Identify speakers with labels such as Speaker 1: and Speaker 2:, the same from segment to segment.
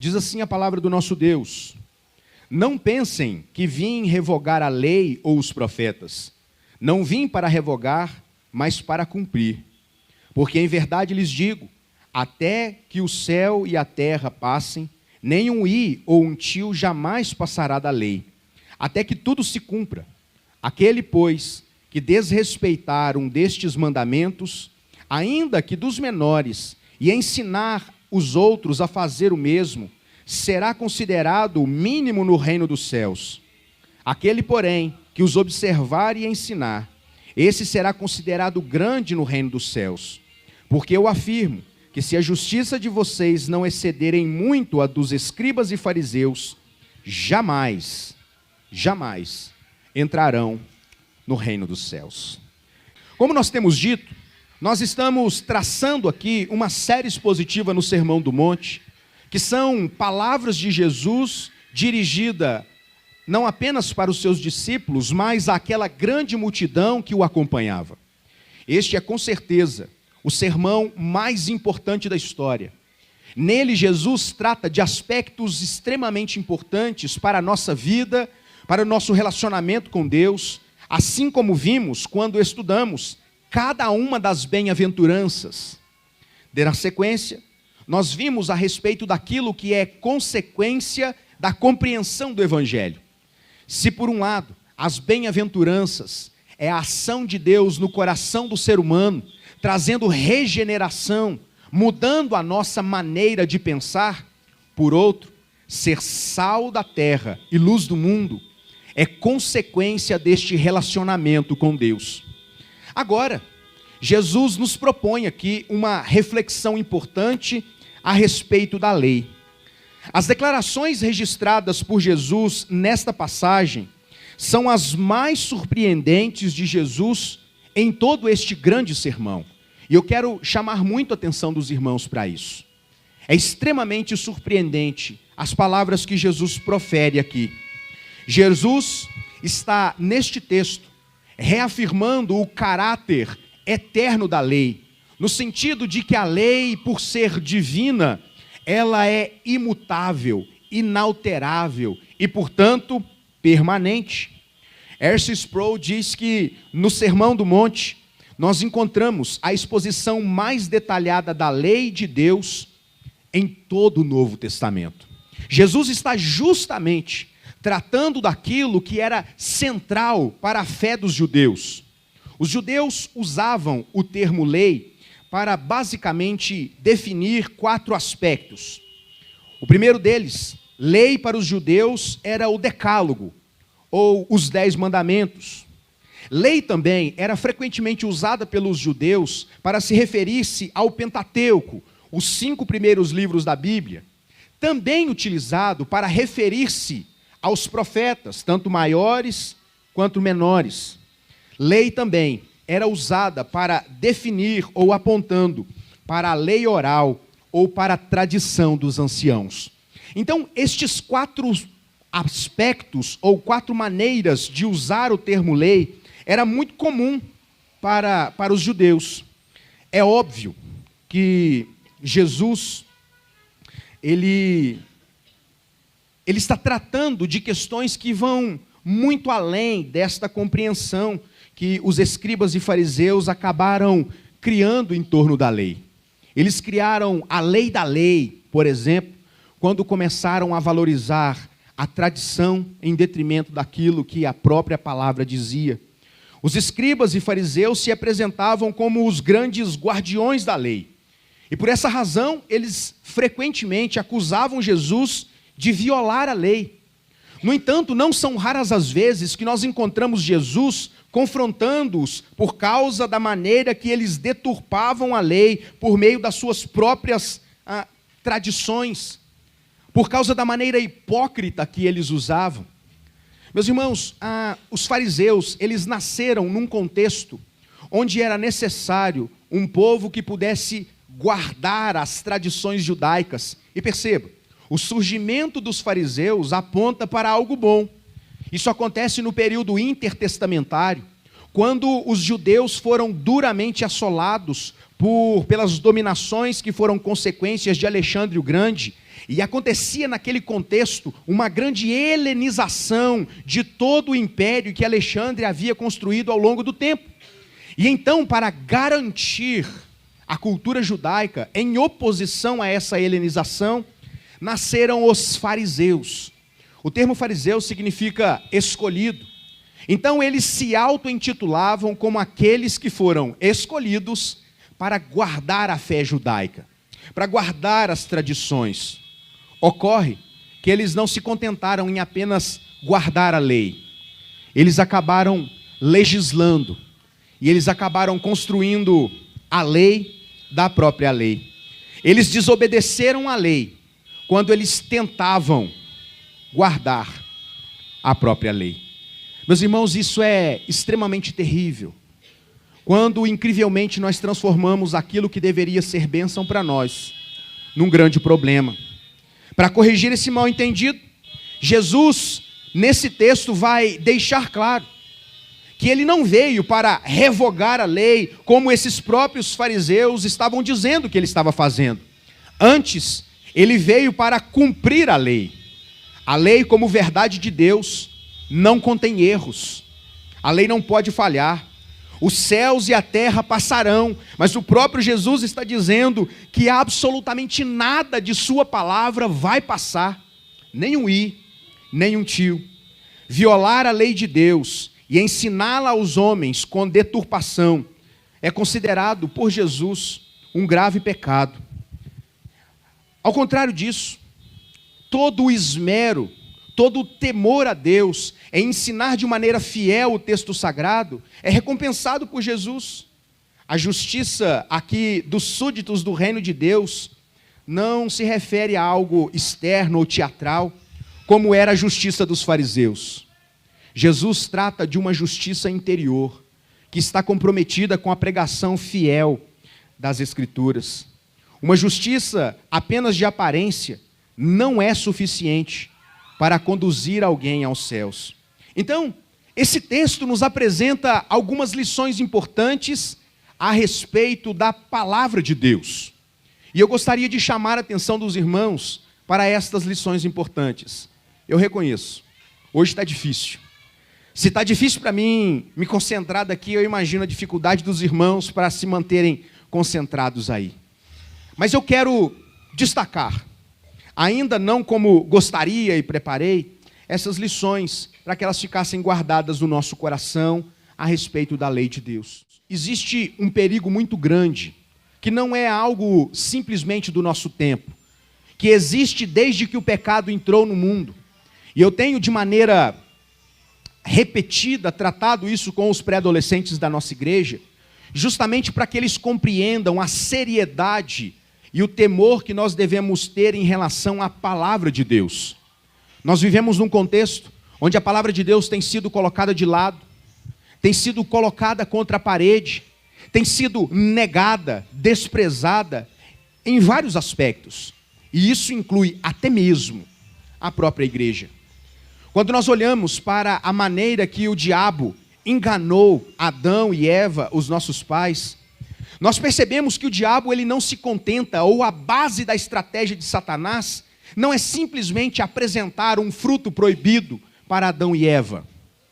Speaker 1: Diz assim a palavra do nosso Deus: não pensem que vim revogar a lei ou os profetas. Não vim para revogar, mas para cumprir. Porque em verdade lhes digo, até que o céu e a terra passem, nem um i ou um tio jamais passará da lei, até que tudo se cumpra. Aquele, pois, que desrespeitar um destes mandamentos, ainda que dos menores, e ensinar os outros a fazer o mesmo, será considerado o mínimo no reino dos céus. Aquele, porém, que os observar e ensinar, esse será considerado grande no reino dos céus. Porque eu afirmo que se a justiça de vocês não excederem muito a dos escribas e fariseus, jamais entrarão no reino dos céus. Como nós temos dito, nós estamos traçando aqui uma série expositiva no Sermão do Monte, que são palavras de Jesus dirigida não apenas para os seus discípulos, mas àquela grande multidão que o acompanhava. Este é com certeza o sermão mais importante da história. Nele, Jesus trata de aspectos extremamente importantes para a nossa vida, para o nosso relacionamento com Deus, assim como vimos quando estudamos cada uma das bem-aventuranças. Na sequência, nós vimos a respeito daquilo que é consequência da compreensão do Evangelho. Se por um lado, as bem-aventuranças é a ação de Deus no coração do ser humano, trazendo regeneração, mudando a nossa maneira de pensar, por outro, ser sal da terra e luz do mundo é consequência deste relacionamento com Deus. Agora, Jesus nos propõe aqui uma reflexão importante a respeito da lei. As declarações registradas por Jesus nesta passagem são as mais surpreendentes de Jesus em todo este grande sermão. E eu quero chamar muito a atenção dos irmãos para isso. É extremamente surpreendente as palavras que Jesus profere aqui. Jesus está neste texto reafirmando o caráter eterno da lei, no sentido de que a lei, por ser divina, ela é imutável, inalterável e, portanto, permanente. R.C. Sproul diz que no Sermão do Monte nós encontramos a exposição mais detalhada da lei de Deus em todo o Novo Testamento. Jesus está justamente tratando daquilo que era central para a fé dos judeus. Os judeus usavam o termo lei para basicamente definir 4 aspectos. O primeiro deles, lei para os judeus, era o decálogo, ou os 10 mandamentos. Lei também era frequentemente usada pelos judeus para se referir-se ao Pentateuco, os 5 primeiros livros da Bíblia. Também utilizado para referir-se aos profetas, tanto maiores quanto menores. Lei também era usada para definir ou apontando para a lei oral ou para a tradição dos anciãos. Então, estes 4 aspectos ou 4 maneiras de usar o termo lei era muito comum para os judeus. É óbvio que Jesus, ele está tratando de questões que vão muito além desta compreensão que os escribas e fariseus acabaram criando em torno da lei. Eles criaram a lei da lei, por exemplo, quando começaram a valorizar a tradição em detrimento daquilo que a própria palavra dizia. Os escribas e fariseus se apresentavam como os grandes guardiões da lei. E por essa razão, eles frequentemente acusavam Jesus de violar a lei. No entanto, não são raras as vezes que nós encontramos Jesus confrontando-os por causa da maneira que eles deturpavam a lei por meio das suas próprias tradições, por causa da maneira hipócrita que eles usavam. Meus irmãos, os fariseus, eles nasceram num contexto onde era necessário um povo que pudesse guardar as tradições judaicas. E perceba, o surgimento dos fariseus aponta para algo bom. Isso acontece no período intertestamentário, quando os judeus foram duramente assolados pelas dominações que foram consequências de Alexandre o Grande, e acontecia naquele contexto uma grande helenização de todo o império que Alexandre havia construído ao longo do tempo. E então, para garantir a cultura judaica em oposição a essa helenização, nasceram os fariseus. O termo fariseu significa escolhido. Então eles se auto-intitulavam como aqueles que foram escolhidos para guardar a fé judaica, para guardar as tradições. Ocorre que eles não se contentaram em apenas guardar a lei. Eles acabaram legislando e eles acabaram construindo a lei da própria lei. Eles desobedeceram à lei quando eles tentavam guardar a própria lei. Meus irmãos, isso é extremamente terrível. Quando, incrivelmente, nós transformamos aquilo que deveria ser bênção para nós num grande problema. Para corrigir esse mal-entendido, Jesus, nesse texto, vai deixar claro que ele não veio para revogar a lei, como esses próprios fariseus estavam dizendo que ele estava fazendo. Antes, ele veio para cumprir a lei. A lei, como verdade de Deus, não contém erros. A lei não pode falhar. Os céus e a terra passarão, mas o próprio Jesus está dizendo que absolutamente nada de sua palavra vai passar. Nem um i, nem um tio. Violar a lei de Deus e ensiná-la aos homens com deturpação é considerado por Jesus um grave pecado. Ao contrário disso, todo o esmero, todo o temor a Deus em ensinar de maneira fiel o texto sagrado é recompensado por Jesus. A justiça aqui dos súditos do reino de Deus não se refere a algo externo ou teatral, como era a justiça dos fariseus. Jesus trata de uma justiça interior, que está comprometida com a pregação fiel das Escrituras. Uma justiça apenas de aparência não é suficiente para conduzir alguém aos céus. Então, esse texto nos apresenta algumas lições importantes a respeito da palavra de Deus. E eu gostaria de chamar a atenção dos irmãos para estas lições importantes. Eu reconheço, hoje está difícil. Se está difícil para mim me concentrar daqui, eu imagino a dificuldade dos irmãos para se manterem concentrados aí. Mas eu quero destacar, ainda não como gostaria e preparei, essas lições para que elas ficassem guardadas no nosso coração a respeito da lei de Deus. Existe um perigo muito grande, que não é algo simplesmente do nosso tempo, que existe desde que o pecado entrou no mundo. E eu tenho de maneira repetida tratado isso com os pré-adolescentes da nossa igreja, justamente para que eles compreendam a seriedade e o temor que nós devemos ter em relação à palavra de Deus. Nós vivemos num contexto onde a palavra de Deus tem sido colocada de lado, tem sido colocada contra a parede, tem sido negada, desprezada em vários aspectos. E isso inclui até mesmo a própria igreja. Quando nós olhamos para a maneira que o diabo enganou Adão e Eva, os nossos pais, nós percebemos que o diabo ele não se contenta, ou a base da estratégia de Satanás não é simplesmente apresentar um fruto proibido para Adão e Eva,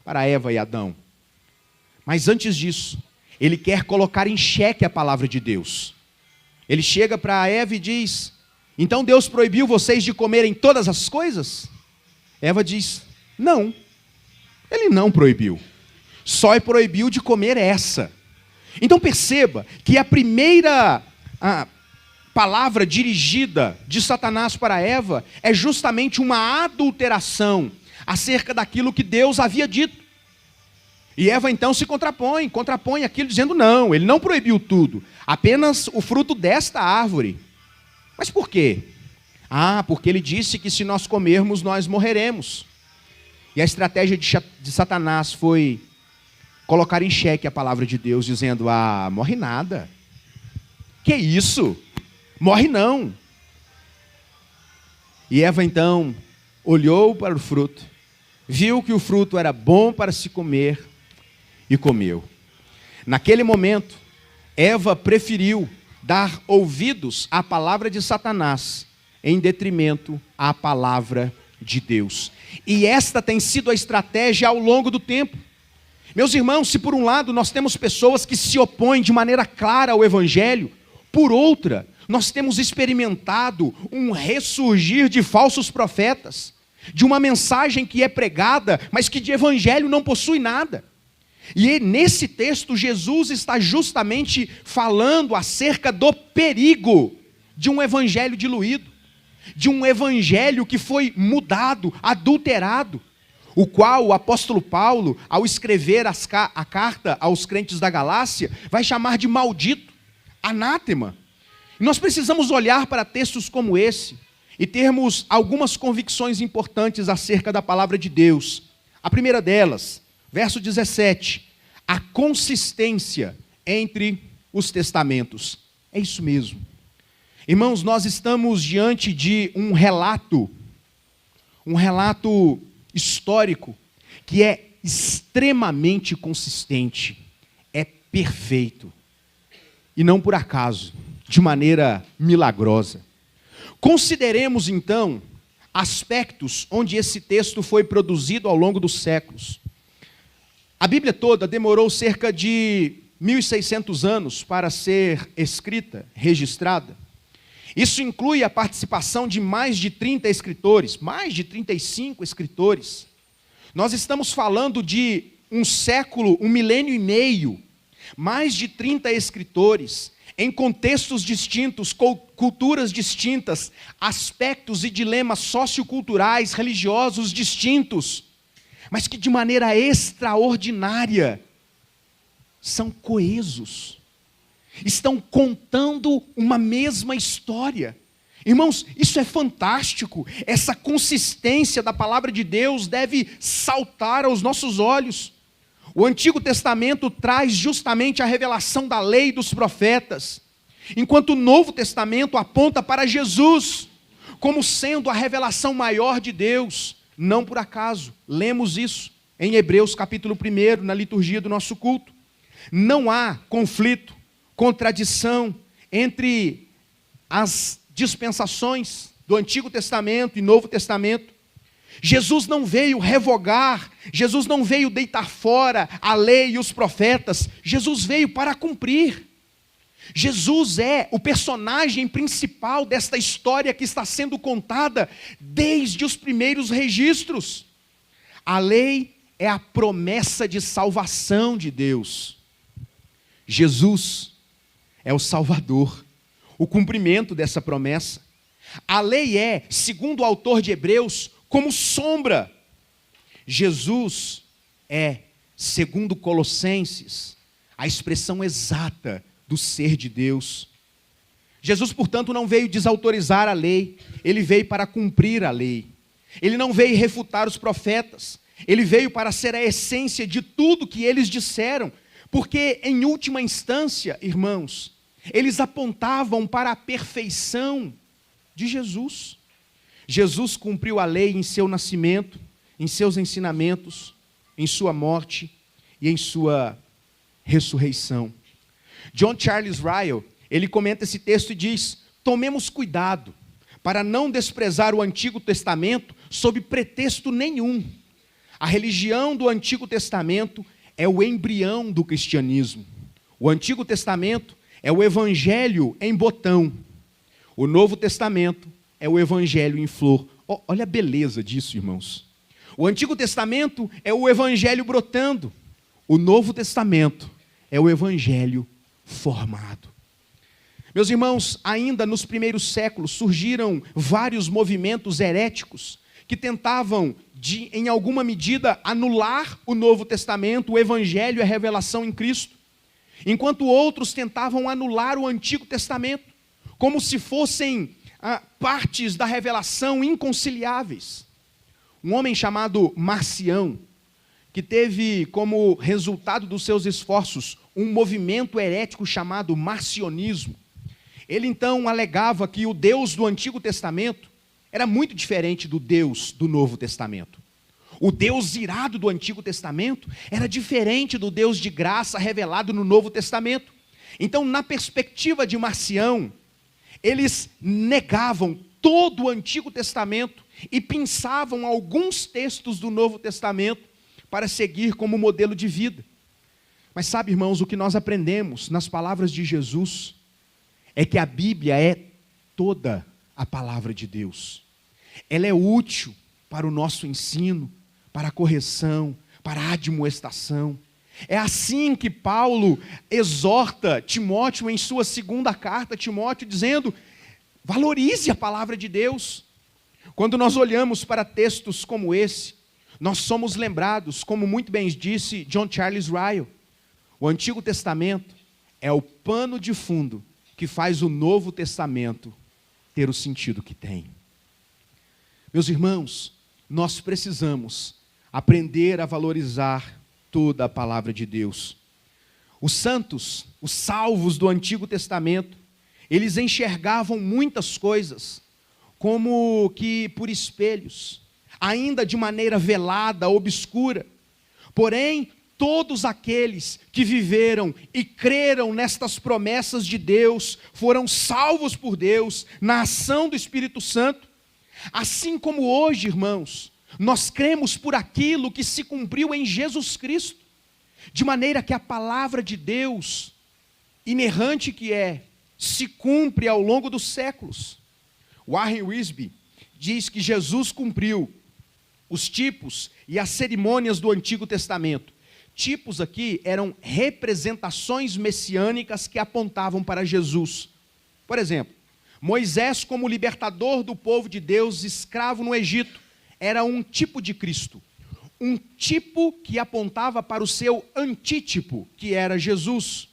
Speaker 1: para Eva e Adão. Mas antes disso, ele quer colocar em xeque a palavra de Deus. Ele chega para Eva e diz: então Deus proibiu vocês de comerem todas as coisas? Eva diz: não, ele não proibiu, só proibiu de comer essa. Então perceba que a primeira palavra dirigida de Satanás para Eva é justamente uma adulteração acerca daquilo que Deus havia dito. E Eva então se contrapõe aquilo dizendo: não, ele não proibiu tudo, apenas o fruto desta árvore. Mas por quê? Porque ele disse que se nós comermos nós morreremos. E a estratégia de Satanás foi colocar em xeque a palavra de Deus, dizendo: morre nada. Que isso? Morre não. E Eva então olhou para o fruto, viu que o fruto era bom para se comer, e comeu. Naquele momento, Eva preferiu dar ouvidos à palavra de Satanás em detrimento à palavra de Deus. E esta tem sido a estratégia ao longo do tempo. Meus irmãos, se por um lado nós temos pessoas que se opõem de maneira clara ao Evangelho, por outra, nós temos experimentado um ressurgir de falsos profetas, de uma mensagem que é pregada, mas que de Evangelho não possui nada. E nesse texto, Jesus está justamente falando acerca do perigo de um Evangelho diluído, de um Evangelho que foi mudado, adulterado, o qual o apóstolo Paulo, ao escrever a carta aos crentes da Galácia, vai chamar de maldito, anátema. E nós precisamos olhar para textos como esse e termos algumas convicções importantes acerca da palavra de Deus. A primeira delas, verso 17, a consistência entre os testamentos. É isso mesmo. Irmãos, nós estamos diante de um relato histórico que é extremamente consistente, é perfeito, e não por acaso, de maneira milagrosa. Consideremos então aspectos onde esse texto foi produzido ao longo dos séculos. A Bíblia toda demorou cerca de 1.600 anos para ser escrita, registrada. Isso inclui a participação de mais de 30 escritores, mais de 35 escritores. Nós estamos falando de um século, 1 milênio e meio, mais de 30 escritores, em contextos distintos, culturas distintas, aspectos e dilemas socioculturais, religiosos distintos, mas que de maneira extraordinária são coesos, estão contando uma mesma história. Irmãos, isso é fantástico, essa consistência da palavra de Deus deve saltar aos nossos olhos. O Antigo Testamento traz justamente a revelação da lei e dos profetas, enquanto o Novo Testamento aponta para Jesus, como sendo a revelação maior de Deus. Não por acaso, lemos isso em Hebreus capítulo 1, na liturgia do nosso culto. Não há conflito, contradição entre as dispensações do Antigo Testamento e Novo Testamento. Jesus não veio revogar, Jesus não veio deitar fora a lei e os profetas, Jesus veio para cumprir. Jesus é o personagem principal desta história que está sendo contada desde os primeiros registros. A lei é a promessa de salvação de Deus. Jesus é o Salvador, o cumprimento dessa promessa. A lei é, segundo o autor de Hebreus, como sombra. Jesus é, segundo Colossenses, a expressão exata do ser de Deus. Jesus, portanto, não veio desautorizar a lei, ele veio para cumprir a lei. Ele não veio refutar os profetas, ele veio para ser a essência de tudo que eles disseram, porque, em última instância, irmãos, eles apontavam para a perfeição de Jesus. Jesus cumpriu a lei em seu nascimento, em seus ensinamentos, em sua morte e em sua ressurreição. John Charles Ryle, ele comenta esse texto e diz: tomemos cuidado para não desprezar o Antigo Testamento sob pretexto nenhum. A religião do Antigo Testamento é o embrião do cristianismo. O Antigo Testamento é o Evangelho em botão. O Novo Testamento é o Evangelho em flor. Olha a beleza disso, irmãos. O Antigo Testamento é o Evangelho brotando. O Novo Testamento é o Evangelho formado. Meus irmãos, ainda nos primeiros séculos surgiram vários movimentos heréticos que tentavam, em alguma medida, anular o Novo Testamento, o Evangelho e a revelação em Cristo, enquanto outros tentavam anular o Antigo Testamento, como se fossem partes da revelação inconciliáveis. Um homem chamado Marcião, que teve como resultado dos seus esforços um movimento herético chamado marcionismo. Ele então alegava que o Deus do Antigo Testamento era muito diferente do Deus do Novo Testamento. O Deus irado do Antigo Testamento era diferente do Deus de graça revelado no Novo Testamento. Então, na perspectiva de Marcião, eles negavam todo o Antigo Testamento e pensavam alguns textos do Novo Testamento para seguir como modelo de vida. Mas sabe, irmãos, o que nós aprendemos nas palavras de Jesus é que a Bíblia é toda a palavra de Deus. Ela é útil para o nosso ensino, para a correção, para a admoestação. É assim que Paulo exorta Timóteo em sua segunda carta a Timóteo, dizendo: valorize a palavra de Deus. Quando nós olhamos para textos como esse, nós somos lembrados, como muito bem disse John Charles Ryle, o Antigo Testamento é o pano de fundo que faz o Novo Testamento ter o sentido que tem. Meus irmãos, nós precisamos aprender a valorizar toda a palavra de Deus. Os santos, os salvos do Antigo Testamento, eles enxergavam muitas coisas como que por espelhos, ainda de maneira velada, obscura. Porém, todos aqueles que viveram e creram nestas promessas de Deus, foram salvos por Deus, na ação do Espírito Santo. Assim como hoje, irmãos, nós cremos por aquilo que se cumpriu em Jesus Cristo, de maneira que a palavra de Deus, inerrante que é, se cumpre ao longo dos séculos. Warren Wiersbe diz que Jesus cumpriu os tipos e as cerimônias do Antigo Testamento. Tipos aqui eram representações messiânicas que apontavam para Jesus. Por exemplo, Moisés como libertador do povo de Deus, escravo no Egito, era um tipo de Cristo. Um tipo que apontava para o seu antítipo, que era Jesus.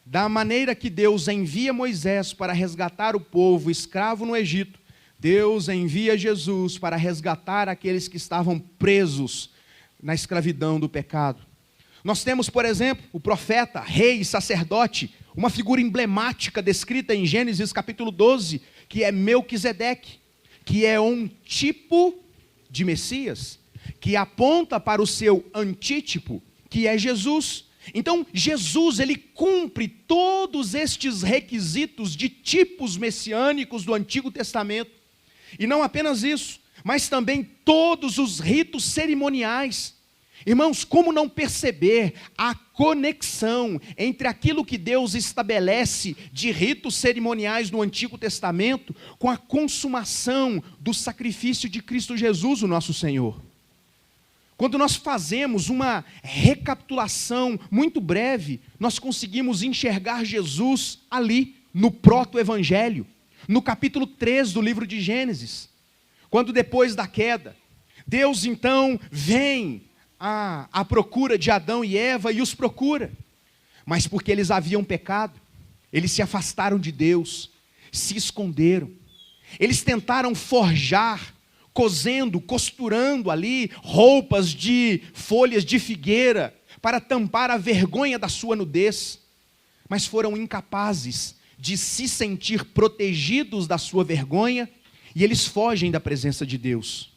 Speaker 1: Da maneira que Deus envia Moisés para resgatar o povo escravo no Egito, Deus envia Jesus para resgatar aqueles que estavam presos na escravidão do pecado. Nós temos, por exemplo, o profeta, rei e sacerdote, uma figura emblemática descrita em Gênesis capítulo 12, que é Melquisedeque, que é um tipo de Messias, que aponta para o seu antítipo, que é Jesus. Então, Jesus, ele cumpre todos estes requisitos de tipos messiânicos do Antigo Testamento. E não apenas isso, mas também todos os ritos cerimoniais. Irmãos, como não perceber a conexão entre aquilo que Deus estabelece de ritos cerimoniais no Antigo Testamento com a consumação do sacrifício de Cristo Jesus, o nosso Senhor? Quando nós fazemos uma recapitulação muito breve, nós conseguimos enxergar Jesus ali, no proto-evangelho, no capítulo 3 do livro de Gênesis. Quando depois da queda, Deus então vem à procura de Adão e Eva e os procura. Mas porque eles haviam pecado, eles se afastaram de Deus, se esconderam. Eles tentaram forjar, cosendo, costurando ali roupas de folhas de figueira para tampar a vergonha da sua nudez, mas foram incapazes de se sentir protegidos da sua vergonha e eles fogem da presença de Deus.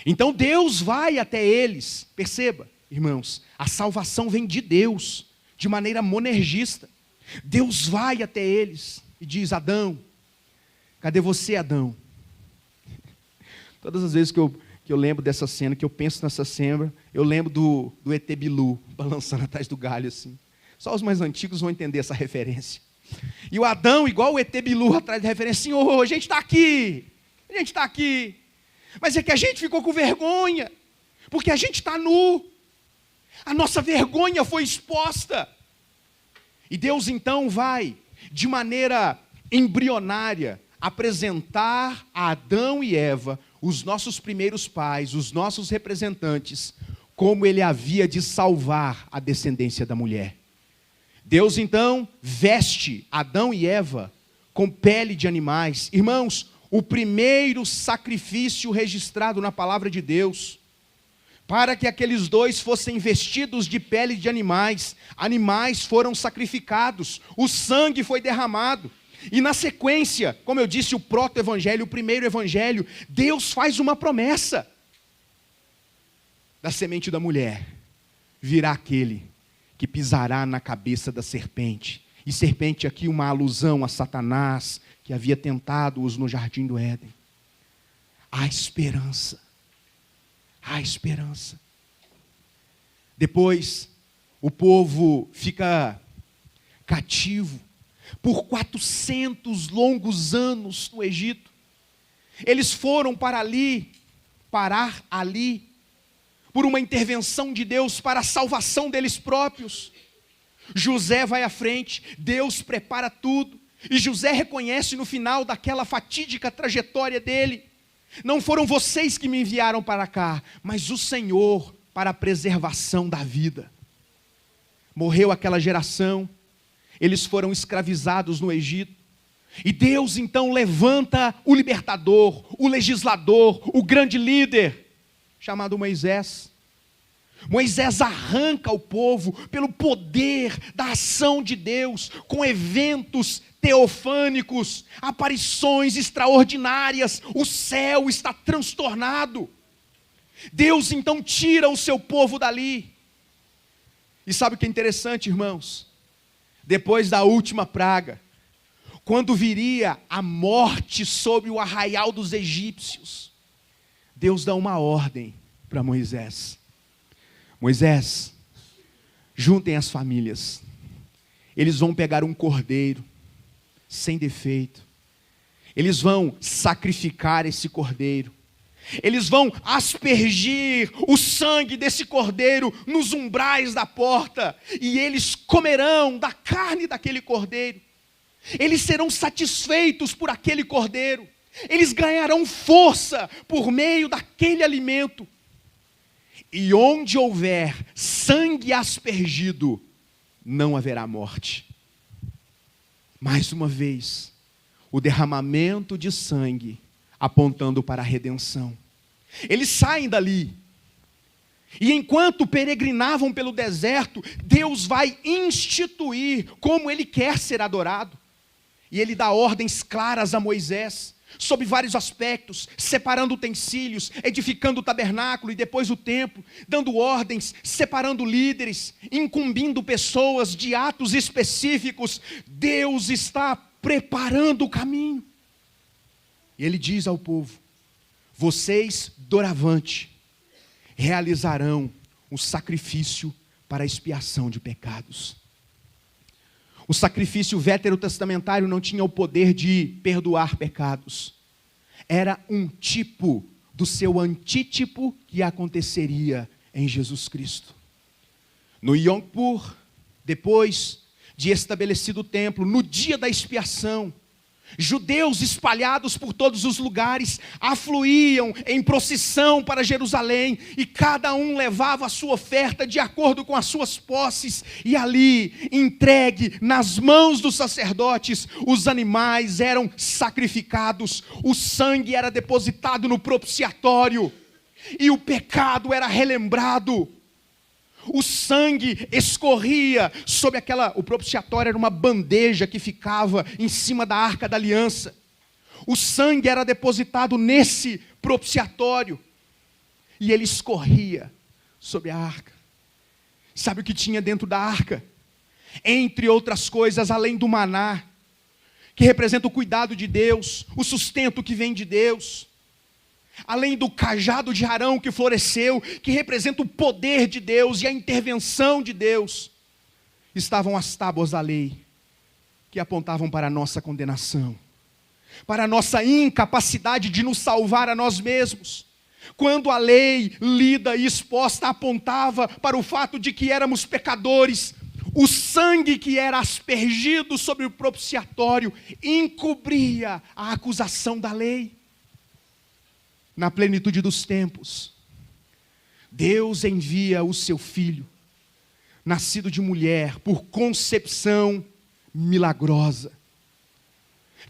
Speaker 1: Então Deus vai até eles, perceba, irmãos, a salvação vem de Deus, de maneira monergista. Deus vai até eles e diz: Adão, cadê você, Adão? Todas as vezes que eu lembro dessa cena, que eu penso nessa cena, eu lembro do ET Bilu, balançando atrás do galho assim. Só os mais antigos vão entender essa referência. E o Adão, igual o ET Bilu atrás da referência, Senhor, a gente está aqui, mas é que a gente ficou com vergonha, porque a gente está nu, a nossa vergonha foi exposta. E Deus então vai, de maneira embrionária, apresentar a Adão e Eva, os nossos primeiros pais, os nossos representantes, como Ele havia de salvar a descendência da mulher. Deus então veste Adão e Eva com pele de animais. Irmãos, o primeiro sacrifício registrado na palavra de Deus, para que aqueles dois fossem vestidos de pele de animais, animais foram sacrificados, o sangue foi derramado. E na sequência, como eu disse, o proto-evangelho, o primeiro evangelho, Deus faz uma promessa. da semente da mulher virá aquele que pisará na cabeça da serpente. E serpente aqui uma alusão a Satanás, que havia tentado-os no jardim do Éden. Há esperança. Há esperança. Depois, o povo fica cativo por 400 longos anos no Egito. Eles foram parar ali, por uma intervenção de Deus para a salvação deles próprios. José vai à frente, Deus prepara tudo, e José reconhece no final daquela fatídica trajetória dele: não foram vocês que me enviaram para cá, mas o Senhor, para a preservação da vida. Morreu aquela geração, eles foram escravizados no Egito, e Deus então levanta o libertador, o legislador, o grande líder, chamado Moisés. Moisés arranca o povo pelo poder da ação de Deus, com eventos teofânicos, aparições extraordinárias, o céu está transtornado. Deus então tira o seu povo dali. E sabe o que é interessante, irmãos? Depois da última praga, quando viria a morte sobre o arraial dos egípcios, Deus dá uma ordem para Moisés: Moisés, juntem as famílias, eles vão pegar um cordeiro, sem defeito, eles vão sacrificar esse cordeiro, eles vão aspergir o sangue desse cordeiro nos umbrais da porta, e eles comerão da carne daquele cordeiro, eles serão satisfeitos por aquele cordeiro, eles ganharão força por meio daquele alimento. E onde houver sangue aspergido, não haverá morte. Mais uma vez, o derramamento de sangue apontando para a redenção. Eles saem dali, e enquanto peregrinavam pelo deserto, Deus vai instituir como Ele quer ser adorado. E Ele dá ordens claras a Moisés, sobre vários aspectos, separando utensílios, edificando o tabernáculo e depois o templo, dando ordens, separando líderes, incumbindo pessoas de atos específicos. Deus está preparando o caminho. E Ele diz ao povo: vocês, doravante, realizarão o sacrifício para a expiação de pecados. O sacrifício veterotestamentário não tinha o poder de perdoar pecados. Era um tipo do seu antítipo que aconteceria em Jesus Cristo. No Yom Kippur, depois de estabelecido o templo, no dia da expiação, judeus espalhados por todos os lugares afluíam em procissão para Jerusalém, e cada um levava a sua oferta de acordo com as suas posses, e ali, entregue nas mãos dos sacerdotes, os animais eram sacrificados, o sangue era depositado no propiciatório, e o pecado era relembrado. O sangue escorria sobre o propiciatório era uma bandeja que ficava em cima da arca da aliança. O sangue era depositado nesse propiciatório, e ele escorria sobre a arca. Sabe o que tinha dentro da arca? Entre outras coisas, além do maná, que representa o cuidado de Deus, o sustento que vem de Deus, além do cajado de Arão que floresceu, que representa o poder de Deus e a intervenção de Deus, estavam as tábuas da lei, que apontavam para a nossa condenação, para a nossa incapacidade de nos salvar a nós mesmos. Quando a lei lida e exposta apontava para o fato de que éramos pecadores, o sangue que era aspergido sobre o propiciatório encobria a acusação da lei. Na plenitude dos tempos, Deus envia o seu Filho, nascido de mulher, por concepção milagrosa,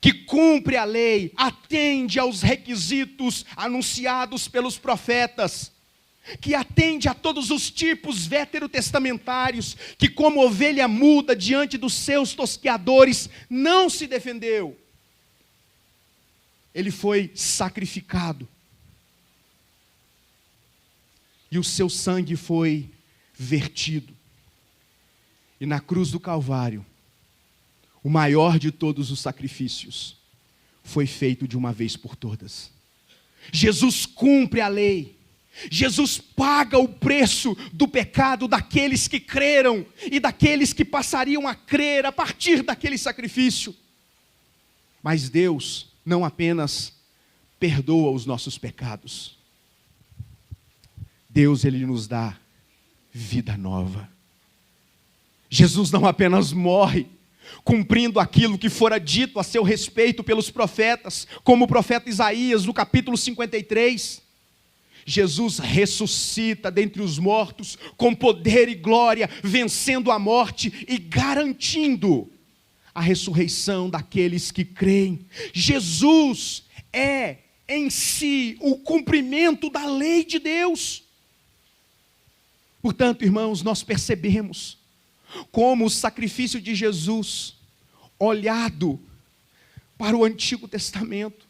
Speaker 1: que cumpre a lei, atende aos requisitos anunciados pelos profetas, que atende a todos os tipos veterotestamentários, que como ovelha muda diante dos seus tosqueadores, não se defendeu. Ele foi sacrificado. e o seu sangue foi vertido. E na cruz do Calvário, o maior de todos os sacrifícios foi feito de uma vez por todas. Jesus cumpre a lei. Jesus paga o preço do pecado daqueles que creram e daqueles que passariam a crer a partir daquele sacrifício. Mas Deus não apenas perdoa os nossos pecados. Deus, Ele nos dá vida nova. Jesus não apenas morre, cumprindo aquilo que fora dito a seu respeito pelos profetas, como o profeta Isaías, no capítulo 53. Jesus ressuscita dentre os mortos, com poder e glória, vencendo a morte e garantindo a ressurreição daqueles que creem. Jesus é em si o cumprimento da lei de Deus. Portanto, irmãos, nós percebemos como o sacrifício de Jesus, olhado para o Antigo Testamento,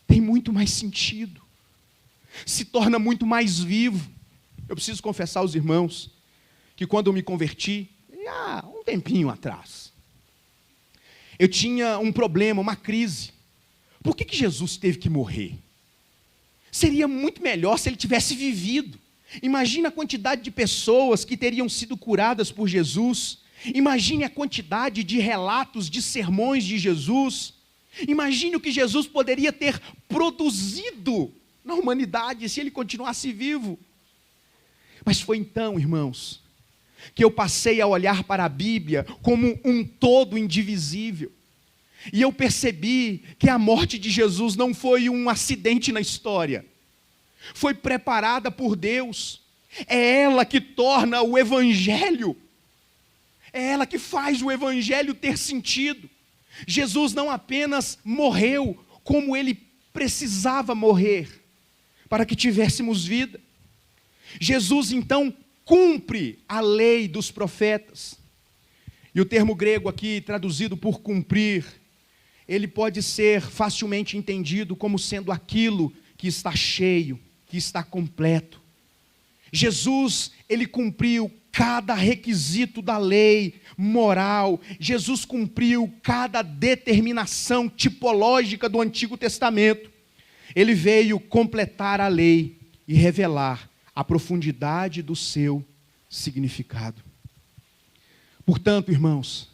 Speaker 1: tem muito mais sentido, se torna muito mais vivo. Eu preciso confessar aos irmãos que quando eu me converti, há um tempinho atrás, eu tinha um problema, uma crise. Por que Jesus teve que morrer? Seria muito melhor se ele tivesse vivido. Imagina a quantidade de pessoas que teriam sido curadas por Jesus. Imagine a quantidade de relatos, de sermões de Jesus. Imagine o que Jesus poderia ter produzido na humanidade se ele continuasse vivo. Mas foi então, irmãos, que eu passei a olhar para a Bíblia como um todo indivisível. E eu percebi que a morte de Jesus não foi um acidente na história. Foi preparada por Deus. É ela que torna o Evangelho. É ela que faz o Evangelho ter sentido. Jesus não apenas morreu como ele precisava morrer, para que tivéssemos vida. Jesus então cumpre a lei dos profetas. E o termo grego aqui, traduzido por cumprir, ele pode ser facilmente entendido como sendo aquilo que está cheio, que está completo. Jesus, ele cumpriu cada requisito da lei moral. Jesus cumpriu cada determinação tipológica do Antigo Testamento. Ele veio completar a lei e revelar a profundidade do seu significado. Portanto, irmãos,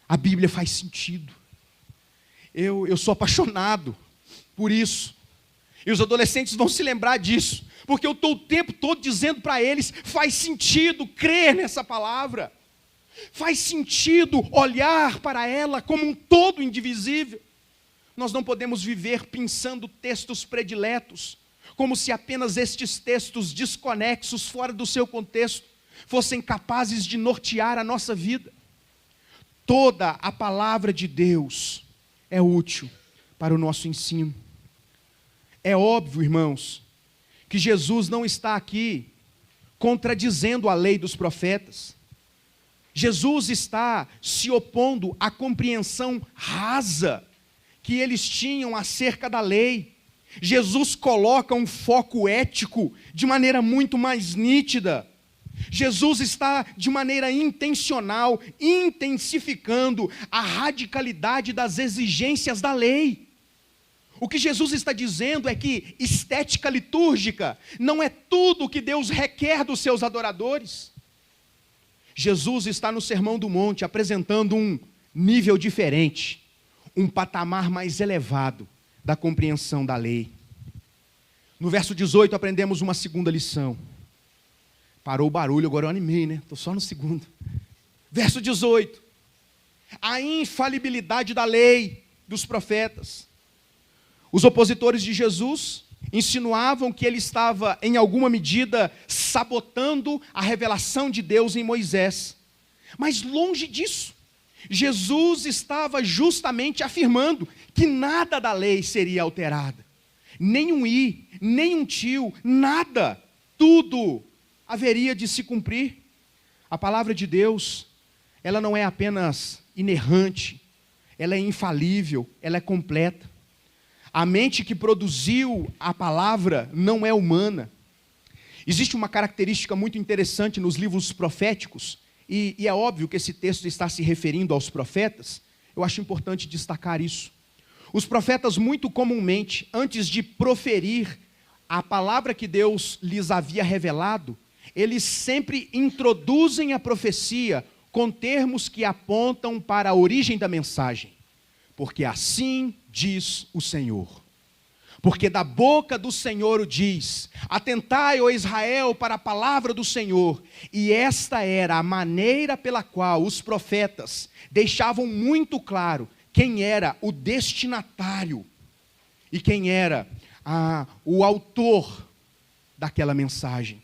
Speaker 1: a Bíblia faz sentido. Eu sou apaixonado por isso. E os adolescentes vão se lembrar disso, porque eu estou o tempo todo dizendo para eles: faz sentido crer nessa palavra, faz sentido olhar para ela como um todo indivisível. Nós não podemos viver pensando textos prediletos, como se apenas estes textos desconexos, fora do seu contexto, fossem capazes de nortear a nossa vida. Toda a palavra de Deus é útil para o nosso ensino. É óbvio, irmãos, que Jesus não está aqui contradizendo a lei dos profetas. Jesus está se opondo à compreensão rasa que eles tinham acerca da lei. Jesus coloca um foco ético de maneira muito mais nítida. Jesus está de maneira intencional intensificando a radicalidade das exigências da lei. O que Jesus está dizendo é que estética litúrgica não é tudo o que Deus requer dos seus adoradores. Jesus está no Sermão do Monte apresentando um nível diferente, um patamar mais elevado da compreensão da lei. No verso 18 aprendemos uma segunda lição. Parou o barulho, agora eu animei, né? Estou só no segundo. Verso 18. A infalibilidade da lei dos profetas. Os opositores de Jesus insinuavam que ele estava, em alguma medida, sabotando a revelação de Deus em Moisés. Mas longe disso, Jesus estava justamente afirmando que nada da lei seria alterada. Nem um i, nem um tio, nada, tudo haveria de se cumprir. A palavra de Deus, ela não é apenas inerrante, ela é infalível, ela é completa. A mente que produziu a palavra não é humana. Existe uma característica muito interessante nos livros proféticos, e é óbvio que esse texto está se referindo aos profetas. Eu acho importante destacar isso. Os profetas, muito comumente, antes de proferir a palavra que Deus lhes havia revelado, eles sempre introduzem a profecia com termos que apontam para a origem da mensagem. Porque assim diz o Senhor. Porque da boca do Senhor o diz: atentai, ó Israel, para a palavra do Senhor. E esta era a maneira pela qual os profetas deixavam muito claro quem era o destinatário e quem era o autor daquela mensagem.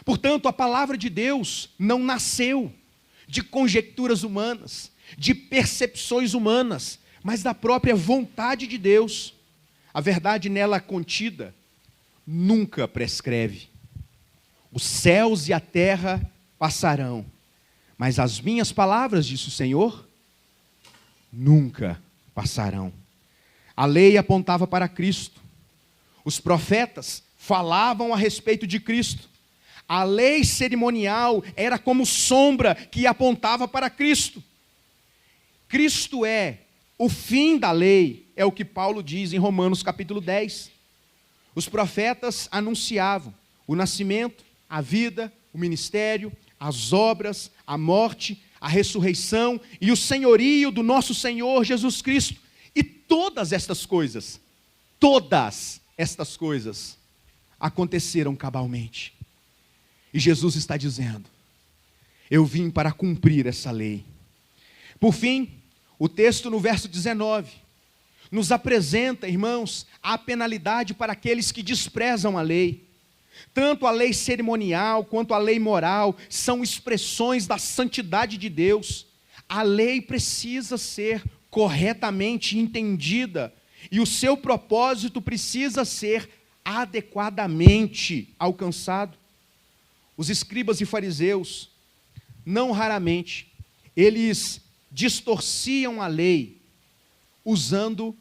Speaker 1: Portanto, a palavra de Deus não nasceu de conjecturas humanas, de percepções humanas, mas da própria vontade de Deus. A verdade nela contida nunca prescreve. Os céus e a terra passarão, mas as minhas palavras, disse o Senhor, nunca passarão. A lei apontava para Cristo. Os profetas falavam a respeito de Cristo. A lei cerimonial era como sombra que apontava para Cristo. Cristo é o fim da lei, é o que Paulo diz em Romanos capítulo 10. Os profetas anunciavam o nascimento, a vida, o ministério, as obras, a morte, a ressurreição e o senhorio do nosso Senhor Jesus Cristo. E todas estas coisas aconteceram cabalmente. E Jesus está dizendo: eu vim para cumprir essa lei. Por fim, o texto no verso 19 nos apresenta, irmãos, a penalidade para aqueles que desprezam a lei. Tanto a lei cerimonial quanto a lei moral são expressões da santidade de Deus. A lei precisa ser corretamente entendida e o seu propósito precisa ser adequadamente alcançado. Os escribas e fariseus, não raramente, eles distorciam a lei usando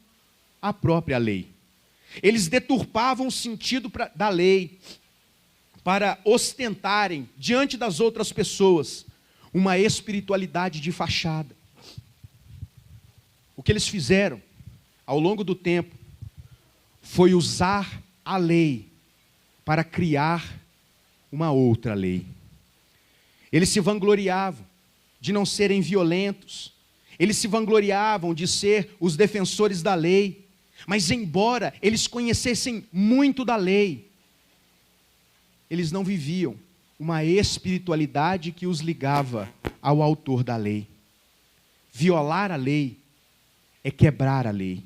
Speaker 1: a própria lei. Eles deturpavam o sentido da lei para ostentarem diante das outras pessoas uma espiritualidade de fachada. O que eles fizeram ao longo do tempo foi usar a lei para criar uma outra lei. Eles se vangloriavam de não serem violentos, eles se vangloriavam de ser os defensores da lei, mas embora eles conhecessem muito da lei, eles não viviam uma espiritualidade que os ligava ao autor da lei. Violar a lei é quebrar a lei.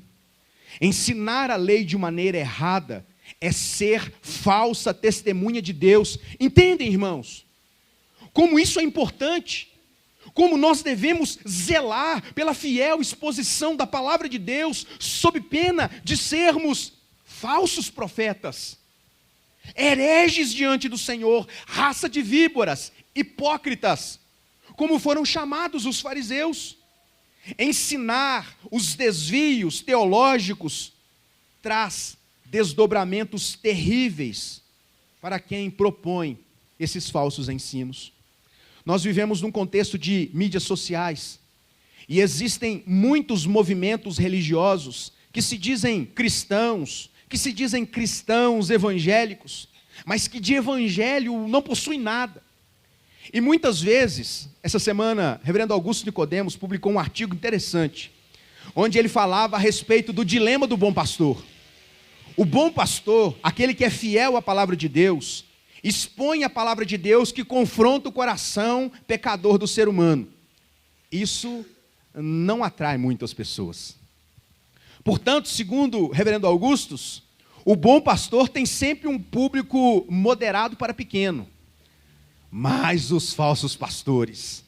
Speaker 1: Ensinar a lei de maneira errada é ser falsa testemunha de Deus. Entendem, irmãos? Como isso é importante. Como nós devemos zelar pela fiel exposição da palavra de Deus, sob pena de sermos falsos profetas, hereges diante do Senhor, raça de víboras, hipócritas, como foram chamados os fariseus. Ensinar os desvios teológicos traz desdobramentos terríveis para quem propõe esses falsos ensinos. Nós vivemos num contexto de mídias sociais e existem muitos movimentos religiosos que se dizem cristãos evangélicos, mas que de evangelho não possuem nada. E muitas vezes, essa semana, reverendo Augusto Nicodemos publicou um artigo interessante, onde ele falava a respeito do dilema do bom pastor. O bom pastor, aquele que é fiel à palavra de Deus, expõe a palavra de Deus que confronta o coração pecador do ser humano. Isso não atrai muitas pessoas. Portanto, segundo o reverendo Augustus, o bom pastor tem sempre um público moderado para pequeno. Mas os falsos pastores,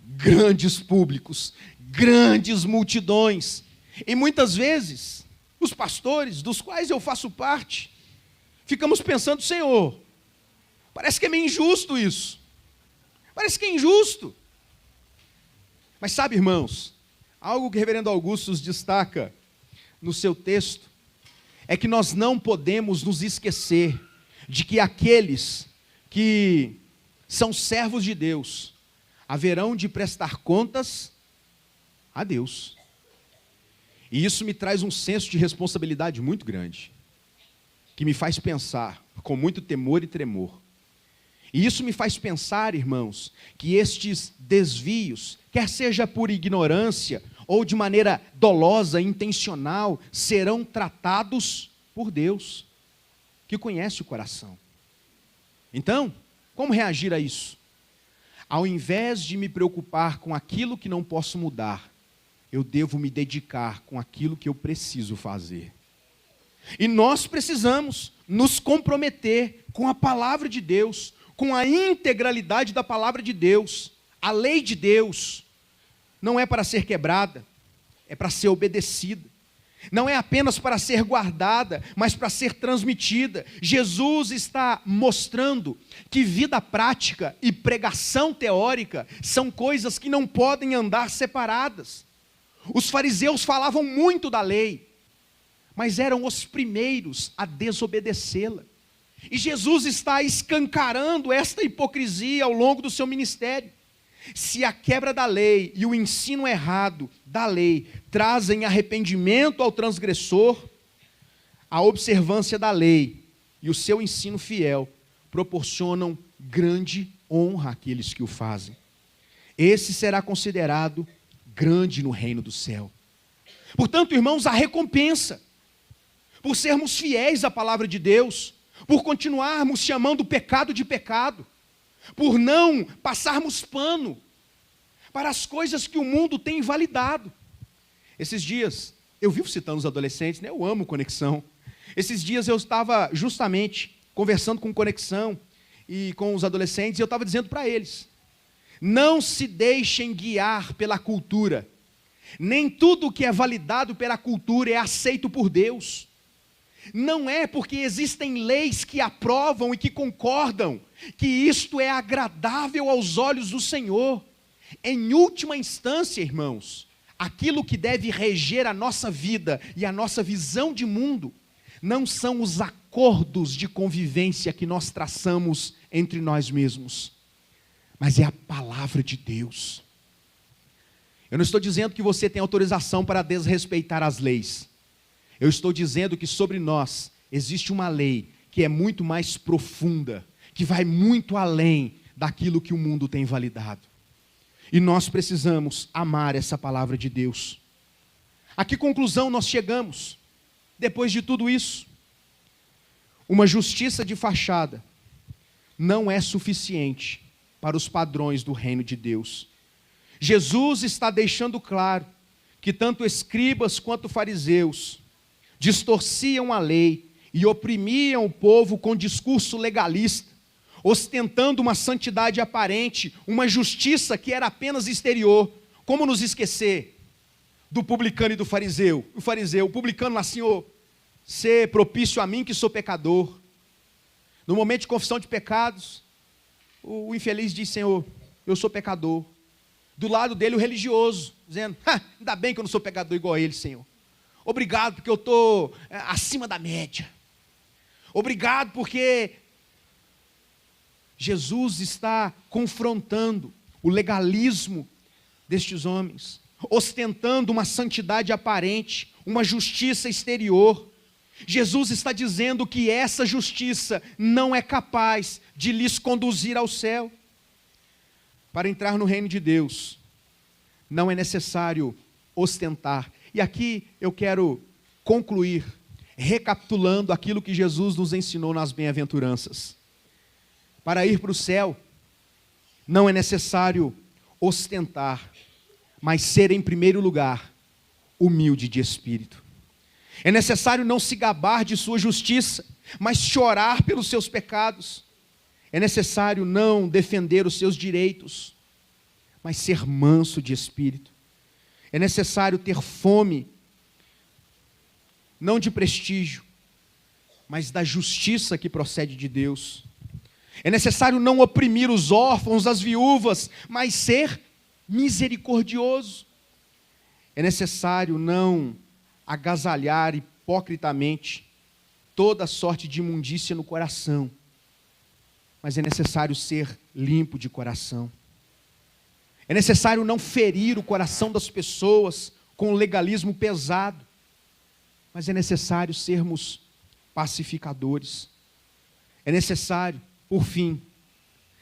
Speaker 1: grandes públicos, grandes multidões, e muitas vezes, os pastores dos quais eu faço parte, ficamos pensando: Senhor, parece que é meio injusto isso, parece que é injusto. Mas sabe, irmãos, algo que o reverendo Augustus destaca no seu texto, é que nós não podemos nos esquecer de que aqueles que são servos de Deus haverão de prestar contas a Deus. E isso me traz um senso de responsabilidade muito grande, que me faz pensar com muito temor e tremor. E isso me faz pensar, irmãos, que estes desvios, quer seja por ignorância ou de maneira dolosa, intencional, serão tratados por Deus, que conhece o coração. Então, como reagir a isso? Ao invés de me preocupar com aquilo que não posso mudar, eu devo me dedicar com aquilo que eu preciso fazer. E nós precisamos nos comprometer com a palavra de Deus, com a integralidade da palavra de Deus. A lei de Deus não é para ser quebrada, é para ser obedecida. Não é apenas para ser guardada, mas para ser transmitida. Jesus está mostrando que vida prática e pregação teórica são coisas que não podem andar separadas. Os fariseus falavam muito da lei, mas eram os primeiros a desobedecê-la. E Jesus está escancarando esta hipocrisia ao longo do seu ministério. Se a quebra da lei e o ensino errado da lei trazem arrependimento ao transgressor, a observância da lei e o seu ensino fiel proporcionam grande honra àqueles que o fazem. Esse será considerado grande no reino do céu. Portanto, irmãos, a recompensa por sermos fiéis à palavra de Deus, por continuarmos chamando o pecado de pecado, por não passarmos pano para as coisas que o mundo tem invalidado. Esses dias, eu vivo citando os adolescentes, né? Eu amo Conexão. Esses dias eu estava justamente conversando com Conexão e com os adolescentes, e eu estava dizendo para eles: não se deixem guiar pela cultura. Nem tudo que é validado pela cultura é aceito por Deus. Não é porque existem leis que aprovam e que concordam que isto é agradável aos olhos do Senhor. Em última instância, irmãos, aquilo que deve reger a nossa vida e a nossa visão de mundo não são os acordos de convivência que nós traçamos entre nós mesmos, mas é a palavra de Deus. Eu não estou dizendo que você tem autorização para desrespeitar as leis. Eu estou dizendo que sobre nós existe uma lei que é muito mais profunda, que vai muito além daquilo que o mundo tem validado. E nós precisamos amar essa palavra de Deus. A que conclusão nós chegamos depois de tudo isso? Uma justiça de fachada não é suficiente para os padrões do reino de Deus. Jesus está deixando claro que tanto escribas quanto fariseus distorciam a lei e oprimiam o povo com discurso legalista, ostentando uma santidade aparente, uma justiça que era apenas exterior. Como nos esquecer do publicano e do fariseu? O publicano lá: Senhor, sê propício a mim que sou pecador. No momento de confissão de pecados, o infeliz diz: Senhor, eu sou pecador. Do lado dele o religioso, dizendo: ainda bem que eu não sou pecador igual a ele, Senhor. Obrigado porque eu estou acima da média. Obrigado porque Jesus está confrontando o legalismo destes homens, ostentando uma santidade aparente, uma justiça exterior. Jesus está dizendo que essa justiça não é capaz de lhes conduzir ao céu. Para entrar no reino de Deus, não é necessário ostentar. E aqui eu quero concluir, recapitulando aquilo que Jesus nos ensinou nas bem-aventuranças. Para ir para o céu, não é necessário ostentar, mas ser em primeiro lugar humilde de espírito. É necessário não se gabar de sua justiça, mas chorar pelos seus pecados. É necessário não defender os seus direitos, mas ser manso de espírito. É necessário ter fome, não de prestígio, mas da justiça que procede de Deus. É necessário não oprimir os órfãos, as viúvas, mas ser misericordioso. É necessário não agasalhar hipocritamente toda sorte de imundícia no coração, mas é necessário ser limpo de coração. É necessário não ferir o coração das pessoas com legalismo pesado, mas é necessário sermos pacificadores. É necessário, por fim,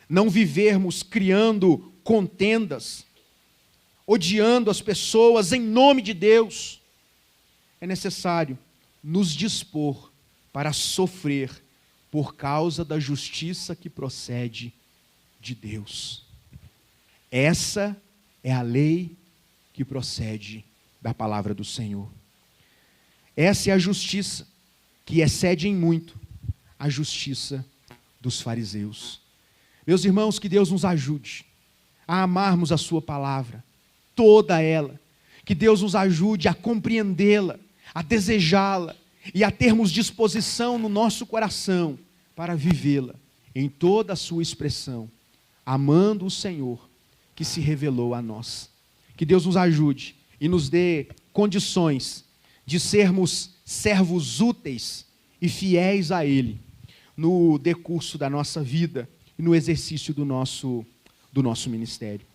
Speaker 1: não vivermos criando contendas, odiando as pessoas em nome de Deus. É necessário nos dispor para sofrer por causa da justiça que procede de Deus. Essa é a lei que procede da palavra do Senhor. Essa é a justiça que excede em muito a justiça dos fariseus. Meus irmãos, que Deus nos ajude a amarmos a sua palavra, toda ela. Que Deus nos ajude a compreendê-la, a desejá-la e a termos disposição no nosso coração para vivê-la em toda a sua expressão, amando o Senhor que se revelou a nós. Que Deus nos ajude e nos dê condições de sermos servos úteis e fiéis a Ele no decurso da nossa vida e no exercício do nosso ministério.